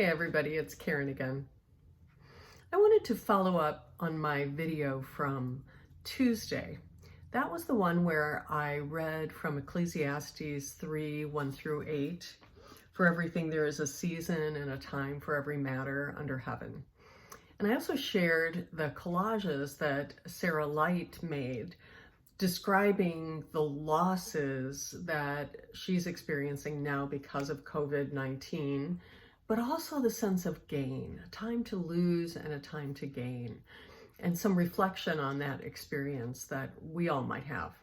Hey everybody, it's Karen again. I wanted to follow up on my video from Tuesday. That was the one where I read from Ecclesiastes 3, 1 through 8. For everything there is a season and a time for every matter under heaven. And I also shared the collages that Sarah Light made describing the losses that she's experiencing now because of COVID-19, but also the sense of gain, a time to lose and a time to gain, and some reflection on that experience that we all might have.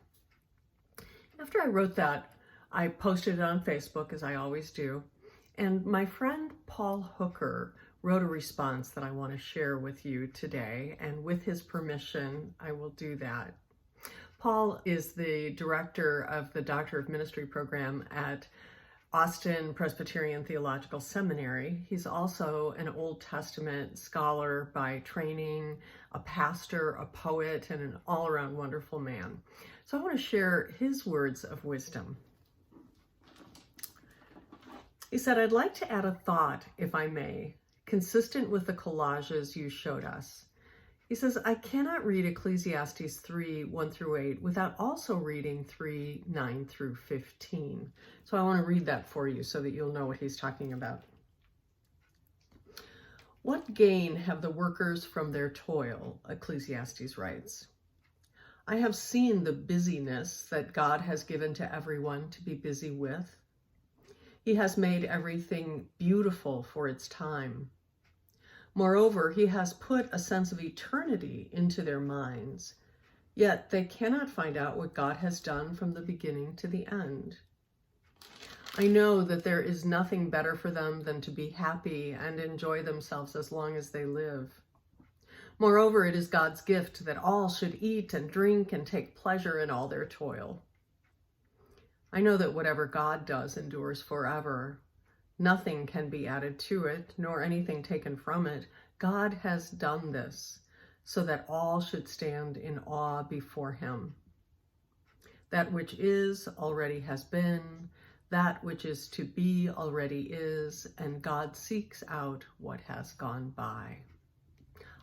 After I wrote that, I posted it on Facebook, as I always do, and my friend Paul Hooker wrote a response that I want to share with you today, and with his permission, I will do that. Paul is the director of the Doctor of Ministry program at Austin Presbyterian Theological Seminary. He's also an Old Testament scholar by training, a pastor, a poet, and an all-around wonderful man. So I want to share his words of wisdom. He said, "I'd like to add a thought, if I may, consistent with the collages you showed us." He says, "I cannot read Ecclesiastes 3, 1 through 8 without also reading 3, 9 through 15. So I want to read that for you so that you'll know what he's talking about. "What gain have the workers from their toil?" Ecclesiastes writes. "I have seen the busyness that God has given to everyone to be busy with. He has made everything beautiful for its time. Moreover, he has put a sense of eternity into their minds, yet they cannot find out what God has done from the beginning to the end. I know that there is nothing better for them than to be happy and enjoy themselves as long as they live. Moreover, it is God's gift that all should eat and drink and take pleasure in all their toil. I know that whatever God does endures forever. Nothing can be added to it, nor anything taken from it. God has done this, so that all should stand in awe before him. That which is already has been, that which is to be already is, and God seeks out what has gone by."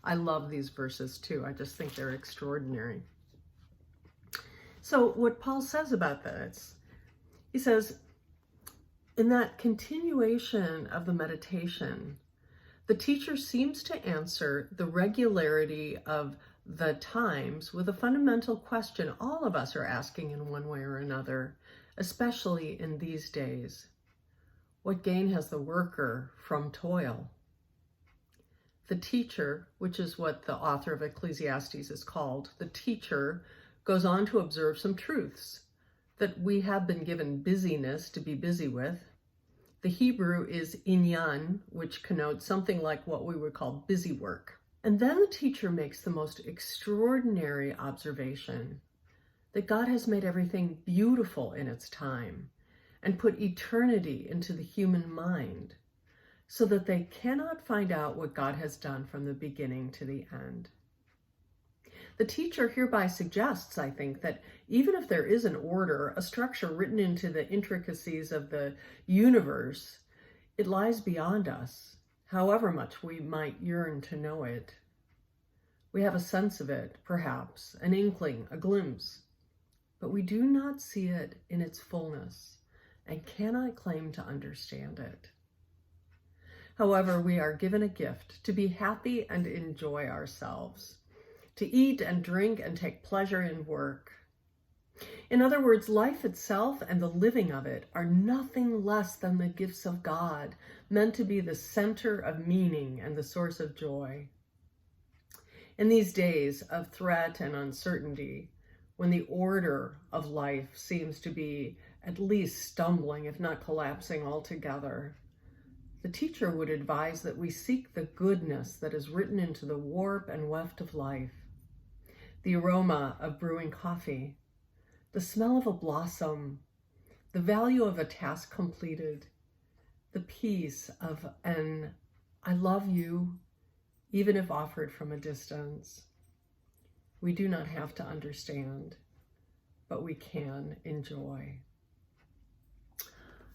I love these verses too. I just think they're extraordinary. So what Paul says about this, he says, in that continuation of the meditation, the teacher seems to answer the regularity of the times with a fundamental question all of us are asking in one way or another, especially in these days. What gain has the worker from toil? The teacher, which is what the author of Ecclesiastes is called, the teacher goes on to observe some truths. That we have been given busyness to be busy with. The Hebrew is inyan, which connotes something like what we would call busy work. And then the teacher makes the most extraordinary observation that God has made everything beautiful in its time and put eternity into the human mind so that they cannot find out what God has done from the beginning to the end. The teacher hereby suggests, I think, that even if there is an order, a structure written into the intricacies of the universe, it lies beyond us, however much we might yearn to know it. We have a sense of it, perhaps, an inkling, a glimpse, but we do not see it in its fullness and cannot claim to understand it. However, we are given a gift to be happy and enjoy ourselves, to eat and drink and take pleasure in work. In other words, life itself and the living of it are nothing less than the gifts of God, meant to be the center of meaning and the source of joy. In these days of threat and uncertainty, when the order of life seems to be at least stumbling, if not collapsing altogether, the teacher would advise that we seek the goodness that is written into the warp and weft of life. The aroma of brewing coffee, the smell of a blossom, the value of a task completed, the peace of an "I love you," even if offered from a distance. We do not have to understand, but we can enjoy.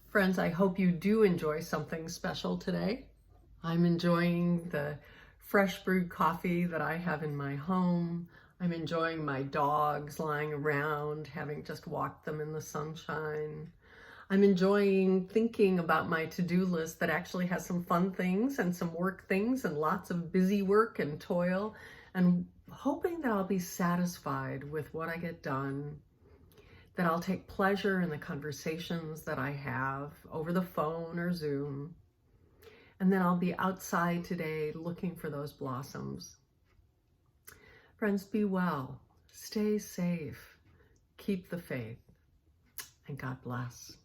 Friends, I hope you do enjoy something special today. I'm enjoying the fresh brewed coffee that I have in my home. I'm enjoying my dogs lying around, having just walked them in the sunshine. I'm enjoying thinking about my to-do list that actually has some fun things and some work things and lots of busy work and toil, and hoping that I'll be satisfied with what I get done, that I'll take pleasure in the conversations that I have over the phone or Zoom, and then I'll be outside today looking for those blossoms. Friends, be well, stay safe, keep the faith, and God bless.